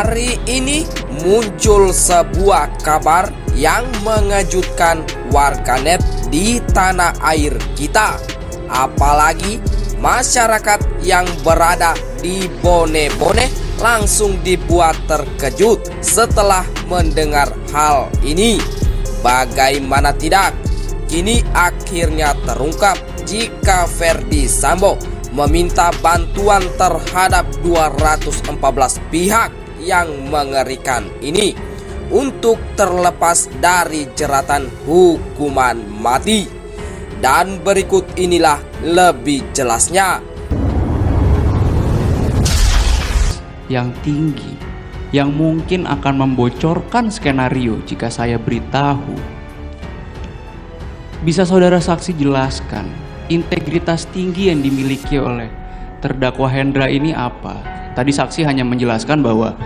Hari ini muncul sebuah kabar yang mengejutkan warganet di tanah air kita. Apalagi masyarakat yang berada di Bone-Bone langsung dibuat terkejut setelah mendengar hal ini. Bagaimana tidak, kini akhirnya terungkap jika Ferdy Sambo meminta bantuan terhadap 214 pihak yang mengerikan ini untuk terlepas dari jeratan hukuman mati. Dan berikut inilah lebih jelasnya. Yang tinggi, yang mungkin akan membocorkan skenario jika saya beritahu. Bisa saudara saksi jelaskan integritas tinggi yang dimiliki oleh terdakwa Hendra ini apa? Tadi saksi hanya menjelaskan bahwa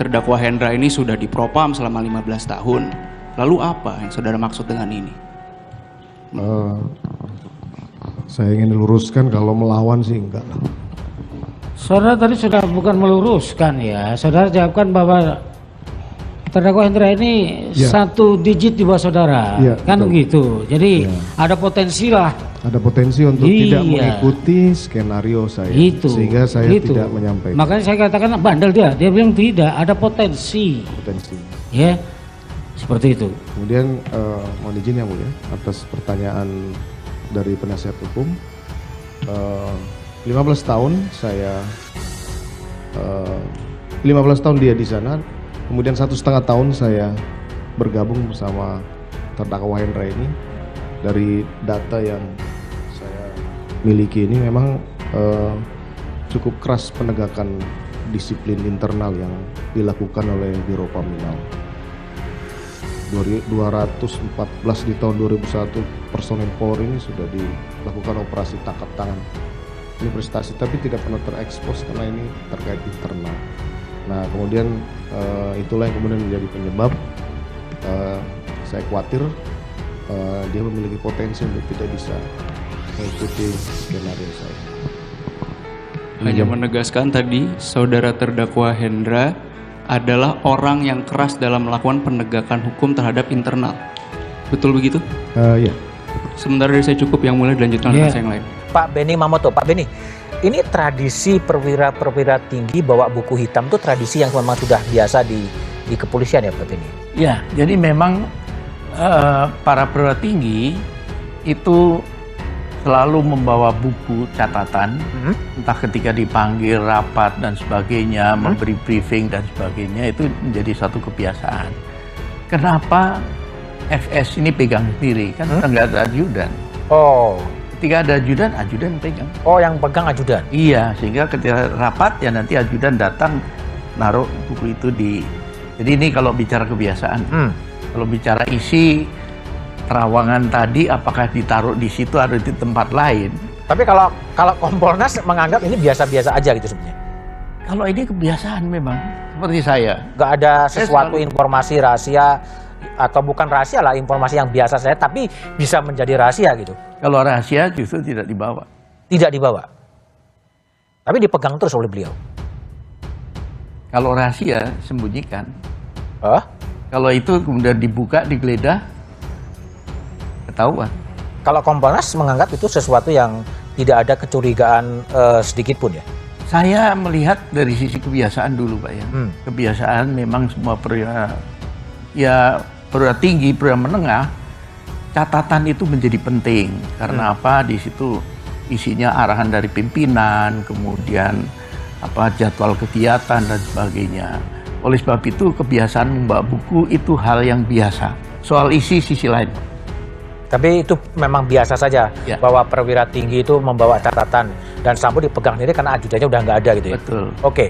terdakwa Hendra ini sudah dipropam selama 15 tahun. Lalu apa yang saudara maksud dengan ini? Saya ingin luruskan, kalau melawan sih enggak lah. Saudara tadi sudah bukan meluruskan ya, saudara jawabkan bahwa terdakwa Hendra ini ya, 1 digit di bawah saudara, ya, kan betul. begitu. Jadi Ya, ada potensi lah. ada potensi untuk Iya, tidak mengikuti skenario saya, Gitu, sehingga saya gitu. tidak menyampaikan Makanya saya katakan bandel dia bilang tidak, ada potensi. potensi. Ya, seperti itu. Kemudian mohon izin yang mulia atas pertanyaan dari penasihat hukum. 15 tahun saya 15 tahun dia di sana, kemudian 1,5 tahun saya bergabung bersama terdakwa Hendra ini. Dari data yang saya miliki ini memang cukup keras penegakan disiplin internal yang dilakukan oleh Biro Paminal. 214 di tahun 2001 personel Polri ini sudah dilakukan operasi tangkap tangan. Ini prestasi, tapi tidak pernah terekspos karena ini terkait internal. Nah, kemudian itulah yang kemudian menjadi penyebab saya khawatir dia memiliki potensi untuk tidak bisa mengikuti skenario saya. Hanya menegaskan tadi, saudara terdakwa Hendra adalah orang yang keras dalam melakukan penegakan hukum terhadap internal. Betul begitu? Ya. Sementara dari saya cukup, yang mulai dilanjutkan oleh yang lain. Pak Beni Mamoto, Pak Beni, ini tradisi perwira-perwira tinggi bawa buku hitam itu tradisi yang memang sudah biasa di kepolisian ya Pak Beni? Ya, jadi memang para perwira tinggi itu selalu membawa buku catatan, entah ketika dipanggil rapat dan sebagainya, memberi briefing dan sebagainya, itu menjadi satu kebiasaan. Kenapa FS ini pegang sendiri? Kan nggak ada ajudan. Oh. Ketika ada ajudan, ajudan pegang. Oh, yang pegang ajudan? Iya, sehingga ketika rapat ya nanti ajudan datang naruh buku itu di. Jadi ini kalau bicara kebiasaan. Kalau bicara isi terawangan tadi, apakah ditaruh di situ atau di tempat lain? Tapi kalau Kompolnas menganggap ini biasa-biasa aja gitu sebenarnya. Kalau ini kebiasaan memang seperti saya. Nggak ada sesuatu informasi rahasia atau bukan rahasia lah, informasi yang biasa saja tapi bisa menjadi rahasia gitu. Kalau rahasia justru tidak dibawa. Tidak dibawa. Tapi dipegang terus oleh beliau. Kalau rahasia sembunyikan. Kalau itu kemudian dibuka, digeledah, ketahuan. Kalau Kompolnas menganggap itu sesuatu yang tidak ada kecurigaan sedikit pun ya? Saya melihat dari sisi kebiasaan dulu Pak ya. Kebiasaan memang semua perwira tinggi, perwira menengah, catatan itu menjadi penting. Karena apa? Di situ isinya arahan dari pimpinan, kemudian jadwal kegiatan dan sebagainya. Oleh sebab itu kebiasaan membawa buku itu hal yang biasa. Soal isi sisi lain. Tapi itu memang biasa saja ya, bahwa perwira tinggi itu membawa catatan dan Sambo dipegang sendiri karena ajudannya udah nggak ada gitu ya? Betul. Oke.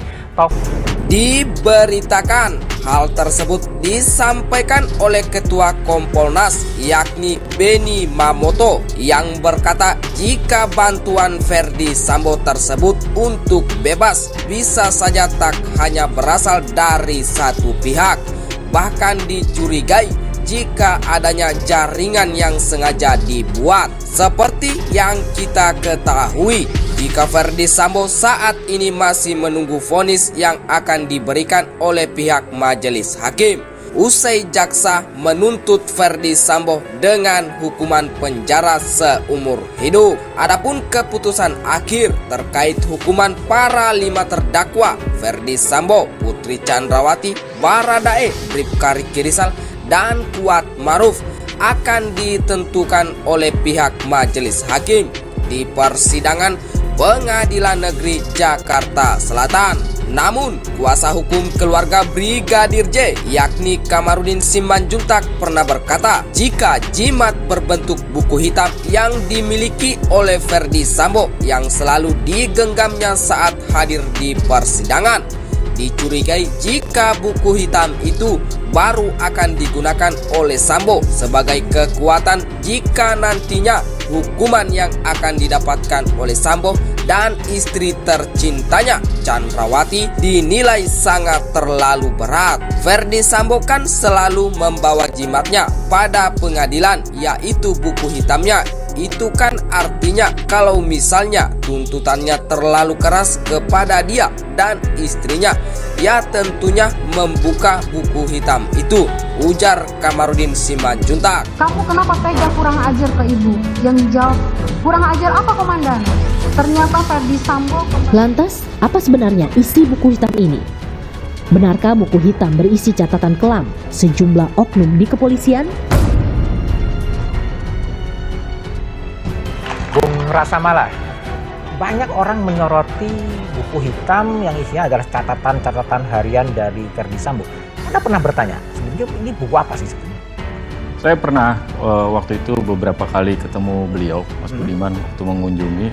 Diberitakan hal tersebut disampaikan oleh Ketua Kompolnas yakni Beni Mamoto yang berkata jika bantuan Ferdy Sambo tersebut untuk bebas bisa saja tak hanya berasal dari satu pihak, bahkan dicurigai jika adanya jaringan yang sengaja dibuat. Seperti yang kita ketahui, jika Ferdi Sambo saat ini masih menunggu vonis yang akan diberikan oleh pihak majelis hakim. Usai jaksa menuntut Ferdi Sambo dengan hukuman penjara seumur hidup. Adapun keputusan akhir terkait hukuman para 5 terdakwa Ferdi Sambo, Putri Chandrawati, Baradae, Bribka Riki Rizal, dan Kuat Maruf akan ditentukan oleh pihak majelis hakim di persidangan Pengadilan Negeri Jakarta Selatan. Namun, kuasa hukum keluarga Brigadir J, yakni Kamarudin Simanjuntak, pernah berkata jika jimat berbentuk buku hitam yang dimiliki oleh Ferdi Sambo yang selalu digenggamnya saat hadir di persidangan, dicurigai jika buku hitam itu baru akan digunakan oleh Sambo sebagai kekuatan jika nantinya hukuman yang akan didapatkan oleh Sambo dan istri tercintanya Chandrawati dinilai sangat terlalu berat. Ferdi Sambo kan selalu membawa jimatnya pada pengadilan, yaitu buku hitamnya. Itu kan artinya kalau misalnya tuntutannya terlalu keras kepada dia dan istrinya, ya tentunya membuka buku hitam itu, ujar Kamarudin Simanjuntak. Kamu kenapa tega kurang ajar ke ibu? Yang jawab, kurang ajar apa komandan? Ternyata Ferdi Sambo. Lantas, apa sebenarnya isi buku hitam ini? Benarkah buku hitam berisi catatan kelam sejumlah oknum di kepolisian? Bung Rasa Mala, banyak orang menyoroti buku hitam yang isinya adalah catatan-catatan harian dari Ferdi Sambo. Anda pernah bertanya, sebenarnya ini buku apa sih sebenarnya? Saya pernah waktu itu beberapa kali ketemu beliau, Mas Budiman, waktu mengunjungi.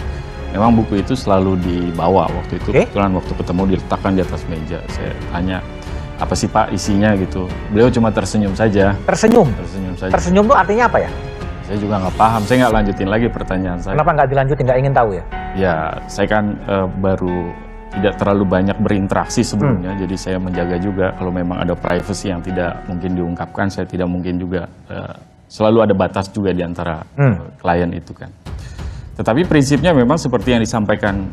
Memang buku itu selalu dibawa waktu itu. Kebetulan waktu ketemu diletakkan di atas meja. Saya tanya, apa sih Pak isinya gitu. Beliau cuma tersenyum saja. Tersenyum? Tersenyum saja. Tersenyum itu artinya apa ya? Saya juga nggak paham, saya nggak lanjutin lagi pertanyaan saya. Kenapa nggak dilanjutin, nggak ingin tahu ya? Ya, saya kan baru tidak terlalu banyak berinteraksi sebelumnya, jadi saya menjaga juga kalau memang ada privacy yang tidak mungkin diungkapkan, saya tidak mungkin juga, selalu ada batas juga di antara klien itu kan. Tetapi prinsipnya memang seperti yang disampaikan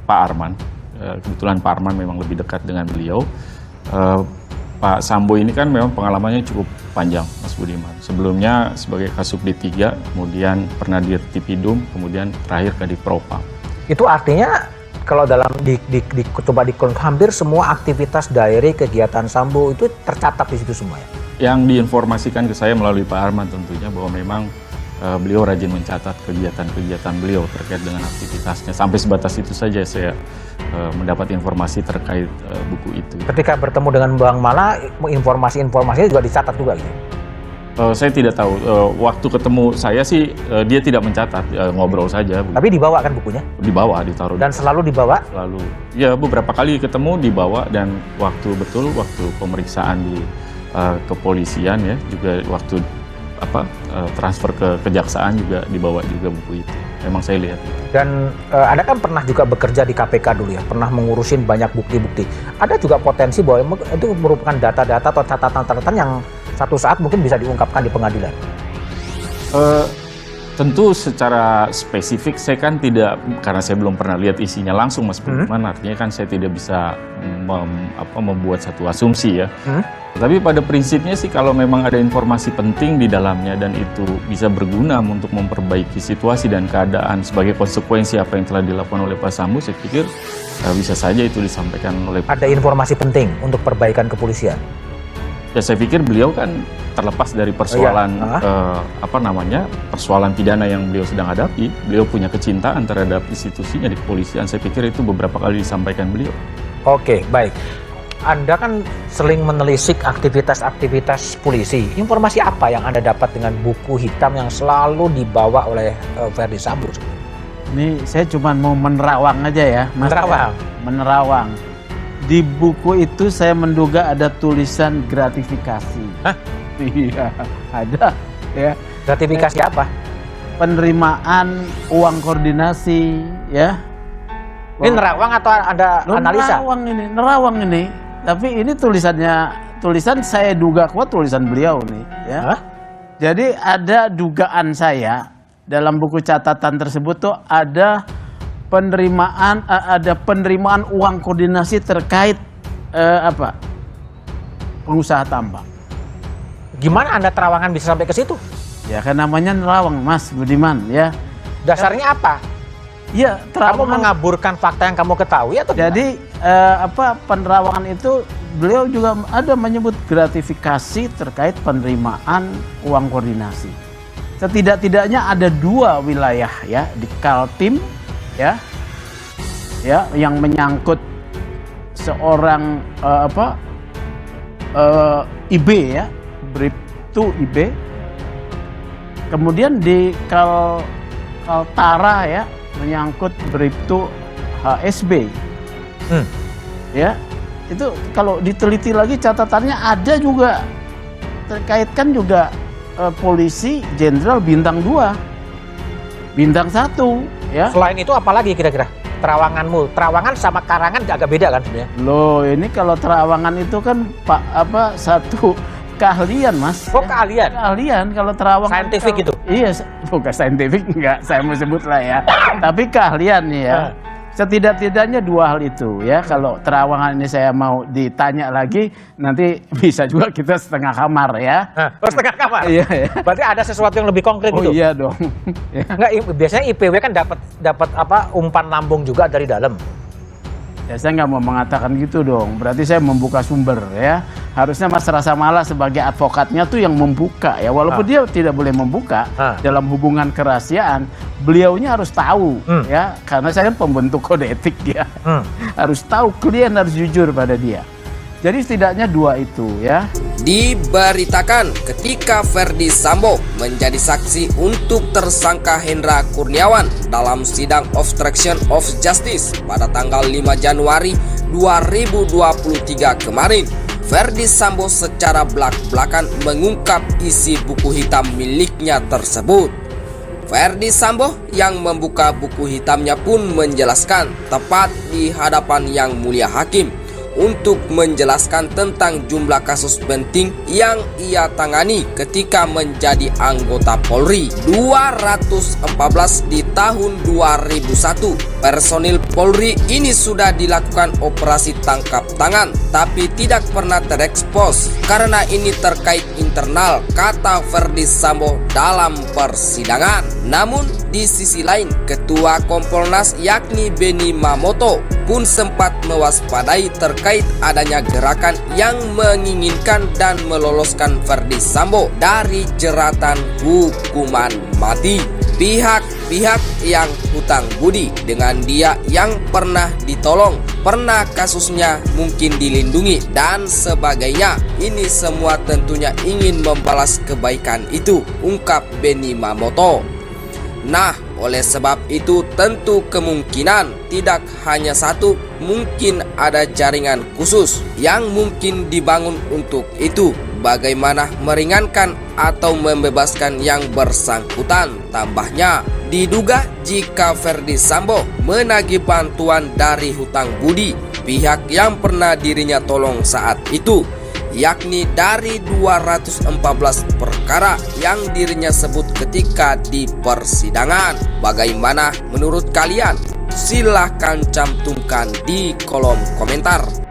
Pak Arman, kebetulan Pak Arman memang lebih dekat dengan beliau. Pak Sambo ini kan memang pengalamannya cukup panjang, Mas Budiman. Sebelumnya sebagai Kasubdit 3, kemudian pernah di Tipidum, kemudian terakhir ke di Propam. Itu artinya kalau dalam coba hampir semua aktivitas diary kegiatan Sambo itu tercatat di situ semua ya? Yang diinformasikan ke saya melalui Pak Arman tentunya bahwa memang beliau rajin mencatat kegiatan-kegiatan beliau terkait dengan aktivitasnya. Sampai sebatas itu saja saya mendapat informasi terkait buku itu. Ketika bertemu dengan Bang Mala, informasi-informasinya juga dicatat juga gitu? Saya tidak tahu. Waktu ketemu saya sih dia tidak mencatat, ngobrol saja. Tapi dibawa kan bukunya? Dibawa, ditaruh. Dan selalu dibawa? Selalu. Ya beberapa kali ketemu dibawa, dan waktu pemeriksaan di kepolisian ya, juga waktu transfer ke kejaksaan juga dibawa juga buku itu. Memang saya lihat itu. Dan Anda kan pernah juga bekerja di KPK dulu ya, pernah mengurusin banyak bukti-bukti. Ada juga potensi bahwa itu merupakan data-data atau catatan-catatan yang satu saat mungkin bisa diungkapkan di pengadilan. Tentu secara spesifik saya kan tidak, karena saya belum pernah lihat isinya langsung, Mas Budiman, artinya kan saya tidak bisa membuat satu asumsi ya. Tapi pada prinsipnya sih kalau memang ada informasi penting di dalamnya dan itu bisa berguna untuk memperbaiki situasi dan keadaan sebagai konsekuensi apa yang telah dilakukan oleh Pak Sambo, saya pikir bisa saja itu disampaikan oleh. Ada informasi penting untuk perbaikan kepolisian? Ya saya pikir beliau kan terlepas dari persoalan persoalan pidana yang beliau sedang hadapi, beliau punya kecintaan terhadap institusinya di kepolisian. Saya pikir itu beberapa kali disampaikan beliau. Oke, baik. Anda kan sering menelisik aktivitas-aktivitas polisi. Informasi apa yang Anda dapat dengan buku hitam yang selalu dibawa oleh Ferdi Sambo? Ini saya cuma mau menerawang aja ya, Mas. Menerawang. Di buku itu saya menduga ada tulisan gratifikasi. Hah? Iya, ada. Ya. Gratifikasi apa? Penerimaan uang koordinasi, ya. Ini nerawang atau ada analisa? Nerawang ini. Tapi ini tulisannya tulisan saya duga kuat tulisan beliau nih ya. Hah? Jadi ada dugaan saya dalam buku catatan tersebut tuh ada penerimaan uang koordinasi terkait pengusaha tambang. Gimana Anda terawangan bisa sampai ke situ? Ya kan namanya nerawang Mas Budiman ya. Dasarnya apa? Ya, Kamu mengaburkan fakta yang kamu ketahui atau jadi penerawangan itu beliau juga ada menyebut gratifikasi terkait penerimaan uang koordinasi. Setidak-tidaknya ada 2 wilayah ya di Kaltim ya yang menyangkut seorang IB ya, Bribtu IB. Kemudian di Kaltara ya menyangkut Bribtu HSB. Ya, itu kalau diteliti lagi catatannya ada juga terkaitkan juga polisi jenderal bintang 2, bintang 1 ya. Selain itu apalagi kira-kira terawanganmu? Terawangan sama karangan agak beda kan sebenarnya? Loh, ini kalau terawangan itu kan satu keahlian Mas. Oh, keahlian? Keahlian kalau terawangan. Saintifik itu? Iya, bukan saintifik enggak saya mau sebut lah ya. Tapi keahlian nih ya. Setidak-tidaknya 2 hal itu ya. Kalau terawangan ini saya mau ditanya lagi, nanti bisa juga kita setengah kamar ya. Setengah kamar? Iya. Berarti ada sesuatu yang lebih konkret gitu? Oh iya dong. Enggak, biasanya IPW kan dapat umpan lambung juga dari dalam. Ya saya nggak mau mengatakan gitu dong. Berarti saya membuka sumber ya. Harusnya Mas Rasa Mala sebagai advokatnya tuh yang membuka ya. Walaupun dia tidak boleh membuka dalam hubungan kerahasiaan, beliaunya harus tahu ya. Karena saya kan pembentuk kode etik ya. Harus tahu, klien harus jujur pada dia. Jadi setidaknya 2 itu ya. Diberitakan ketika Ferdi Sambo menjadi saksi untuk tersangka Hendra Kurniawan dalam sidang obstruction of justice pada tanggal 5 Januari 2023 kemarin. Ferdi Sambo secara belak-belakan mengungkap isi buku hitam miliknya tersebut. Ferdi Sambo yang membuka buku hitamnya pun menjelaskan tepat di hadapan Yang Mulia Hakim untuk menjelaskan tentang jumlah kasus penting yang ia tangani ketika menjadi anggota Polri. 214 di tahun 2001. Personil Polri ini sudah dilakukan operasi tangkap tangan, tapi tidak pernah terekspos karena ini terkait internal, kata Ferdi Sambo dalam persidangan. Namun di sisi lain, Ketua Kompolnas yakni Benny Mamoto pun sempat mewaspadai terkait adanya gerakan yang menginginkan dan meloloskan Ferdi Sambo dari jeratan hukuman mati. Pihak-pihak yang hutang budi dengan dia yang pernah ditolong, pernah kasusnya mungkin dilindungi dan sebagainya. Ini semua tentunya ingin membalas kebaikan itu, ungkap Benny Mamoto. Nah, oleh sebab itu tentu kemungkinan tidak hanya satu, mungkin ada jaringan khusus yang mungkin dibangun untuk itu. Bagaimana meringankan atau membebaskan yang bersangkutan. Tambahnya, diduga jika Ferdi Sambo menagih bantuan dari hutang budi pihak yang pernah dirinya tolong saat itu, yakni dari 214 perkara yang dirinya sebut ketika di persidangan. Bagaimana menurut kalian? Silahkan cantumkan di kolom komentar.